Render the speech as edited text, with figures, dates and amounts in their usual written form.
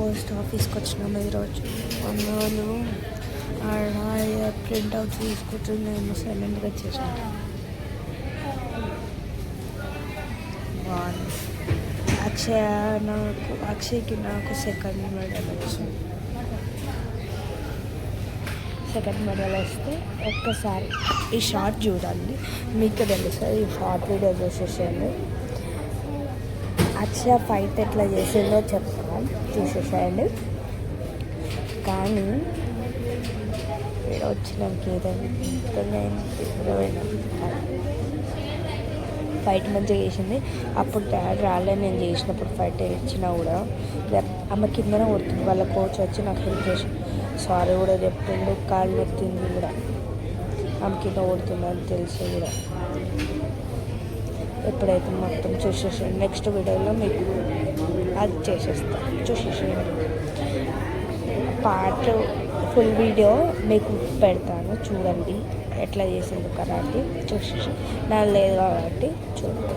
Post ఆఫీస్కి వచ్చినాము ఈరోజు. అన్నోళ్ళు ఆడ ప్రింట్ అవుట్ తీసుకుంటూ నేను సైలెంట్గా వచ్చేసాను. బాగుంది. అక్షయ్కి నాకు సెకండ్ మెడల్ వచ్చింది. సెకండ్ మెడల్ వస్తే ఒక్కసారి ఈ షార్ట్ చూడండి, మీకు తెలుస్తుంది. ఈ షార్ట్ వీడియో చూసేసేయండి. అక్షయ ఫైట్ ఎట్లా చేసిందో చెప్తాను, చూసేసేయండి. కానీ వచ్చినాక ఏదైనా ఫైట్ మంచిగా చేసింది. అప్పుడు డాడీ రాలే, నేను చేసినప్పుడు ఫైట్ ఇచ్చినా కూడా ఆమె కిందనే కొడుతుంది. వాళ్ళ కోచ్ వచ్చి నాకు హెల్ప్ చేసి సారీ కూడా చెప్పిండు. కాళ్ళు నొత్తింది కూడా, ఆమె కింద కొడుతుందని తెలిసి కూడా. ఎప్పుడైతే మొత్తం చూసేసేయండి. నెక్స్ట్ వీడియోలో మీకు అది చేసేస్తాను, చూసేసేయండి. పార్ట్ ఫుల్ వీడియో మీకు పెడతాను, చూడండి ఎట్లా చేసింది కరాటే. చూసేసి నాకు లేదు కాబట్టి చూడండి.